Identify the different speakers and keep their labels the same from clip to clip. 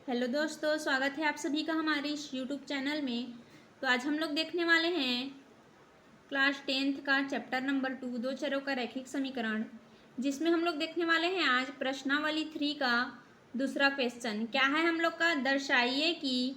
Speaker 1: Hello दोस्तों, स्वागत है आप सभी का हमारे इस यूट्यूब चैनल में। तो आज हम लोग देखने वाले हैं क्लास 10th का चैप्टर नंबर 2 दो चरों का रैखिक समीकरण, जिसमें हम लोग देखने वाले हैं आज प्रश्नावली 3 का दूसरा क्वेश्चन। क्या है हम लोग का? दर्शाइए कि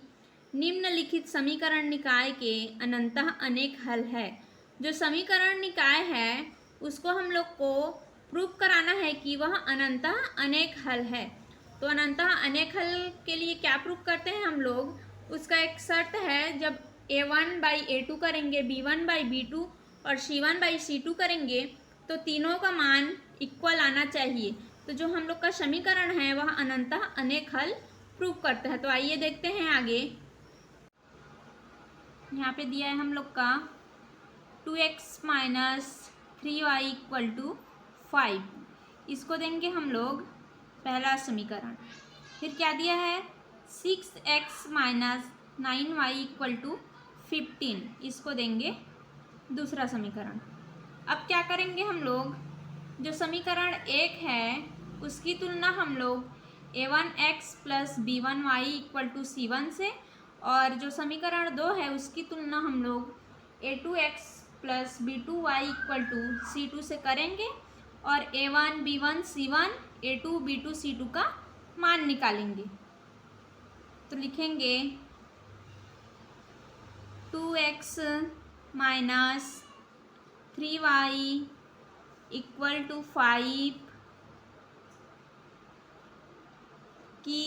Speaker 1: निम्नलिखित समीकरण निकाय के अनंतः अनेक हल है। जो समीकरण निकाय है उसको हम लोग को प्रूव कराना है कि वह अनंतः अनेक हल है। तो अनंतः अनेक हल के लिए क्या प्रूफ करते हैं हम लोग? उसका एक शर्त है, जब a1/a2 करेंगे, b1/b2 और c1/c2 करेंगे तो तीनों का मान इक्वल आना चाहिए। तो जो हम लोग का समीकरण है वह अनंतः अनेक हल प्रूफ करता है। तो आइए देखते हैं आगे। यहाँ पे दिया है हम लोग का 2x - 3y = 5। इसको देंगे हम लोग पहला समीकरण। फिर क्या दिया है? 6x - 9y = 15। इसको देंगे दूसरा समीकरण। अब क्या करेंगे हम लोग? जो समीकरण 1 है उसकी तुलना हम लोग a1x + b1y = c1 से, और जो समीकरण 2 है उसकी तुलना हम लोग a2x + b2y = c2 से करेंगे और a1 b1 c1 a2 b2 c2 का मान निकालेंगे। तो लिखेंगे 2x - 3y = 5 की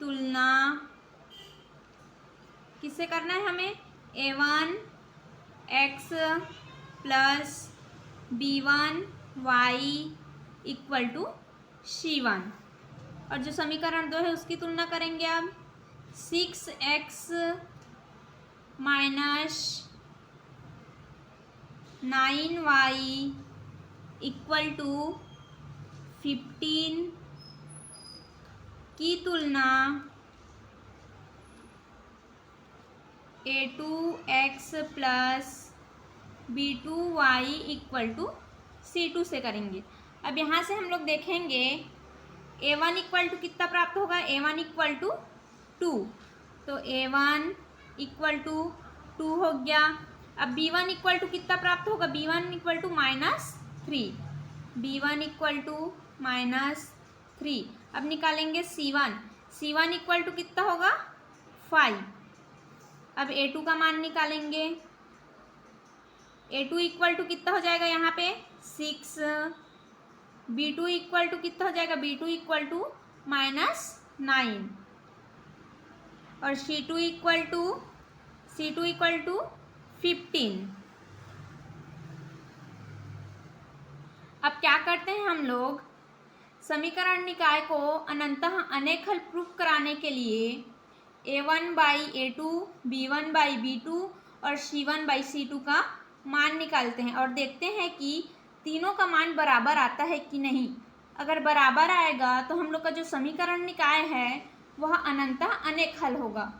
Speaker 1: तुलना किससे करना है हमें? a1x + b1y = c1। और जो समीकरण 2 है उसकी तुलना करेंगे अब 6x - 9y = 15 की तुलना a2x + b2y = c2 से करेंगे। अब यहाँ से हम लोग देखेंगे a1 = कितना प्राप्त होगा? a1 = 2। तो a1 = 2 हो गया। अब b1 = कितना प्राप्त होगा? b1 = -3। b1 = -3। अब निकालेंगे c1। c1 = कितना होगा? 5। अब a2 का मान निकालेंगे। a2 = कितना हो जाएगा यहाँ पे? 6। b2 = कितना हो जाएगा? b2 = -9। और c2 = 15। अब क्या करते हैं हम लोग? समीकरण निकाय को अनंतः अनेक हल प्रूफ कराने के लिए a1/a2 b1/b2 और c1/c2 का मान निकालते हैं और देखते हैं कि तीनों का मान बराबर आता है कि नहीं। अगर बराबर आएगा तो हम लोग का जो समीकरण निकाय है वह अनंतः अनेक हल होगा।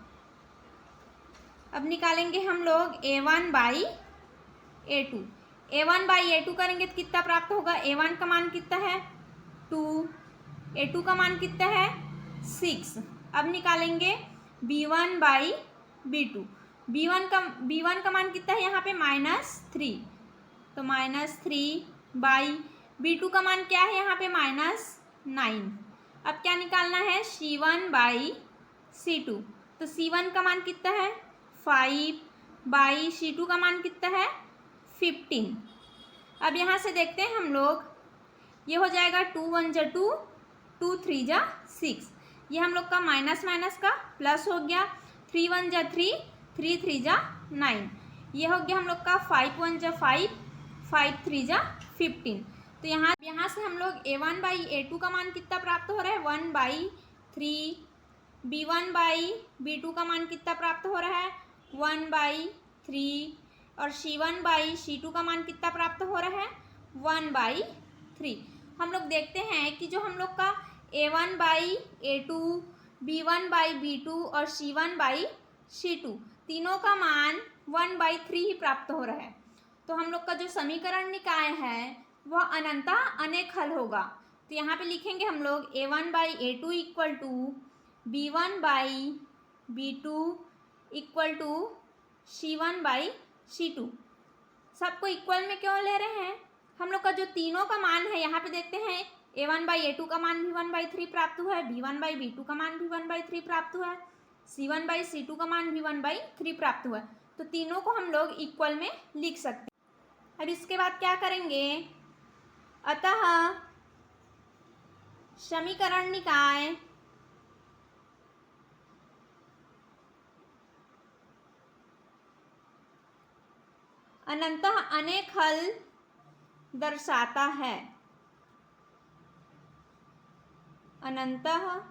Speaker 1: अब निकालेंगे हम लोग a1/a2। a1/a2 करेंगे तो कितना प्राप्त होगा? a1 का मान कितना है? 2। a2 का मान कितना है? 6। अब निकालेंगे b1/b2। b1 का मान कितना है यहाँ पे? -3। तो -3/b2 का मान क्या है यहाँ पे? -9। अब क्या निकालना है? c1/c2। तो c1 का मान कितना है? 5/c2 का मान कितना है? 15। अब यहाँ से देखते हैं हम लोग, ये हो जाएगा 2 1 जा 2, 2 3 जा 6। ये हम लोग का माइनस माइनस का प्लस हो गया। 3 1 जा 3, 3 3 जा 9। ये हो गया हम लोग का 5 1 जा 5, 5 3 जा 15। तो यहाँ से हम लोग a1/a2 का मान कितना प्राप्त हो रहा है? 1/3। b1/b2 का मान कितना प्राप्त हो रहा है? 1/3। और c1/c2 का मान कितना प्राप्त हो रहा है? 1/3। हम लोग देखते हैं कि जो हम लोग का a1/a2 b1/b2 और c1/c2 तीनों का मान 1/3 ही प्राप्त हो रहा है। तो हम लोग का जो समीकरण निकाय है वह अनंतः अनेक हल होगा। तो यहाँ पे लिखेंगे हम लोग a1/a2 = B1/B2 equal to C1/C2। सबको इक्वल में क्यों ले रहे हैं? हम लोग का जो तीनों का मान है यहाँ पे देखते हैं, A1/A2 का मान भी 1/3 प्राप्त हुआ है, B1/B2 का मान भी 1/3 प्राप्त हुआ है, C1/C2 का मान भी 1/3 प्राप्त हुआ है। तो तीनों को हम लोग इक्वल में लिख सकते हैं। अब इसके बाद क्या करेंगे? अतः समीकरण निकाय अनंतः अनेक हल दर्शाता है। अनंतः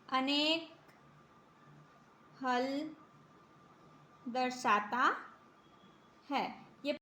Speaker 1: अनेक हल दर्शाता है।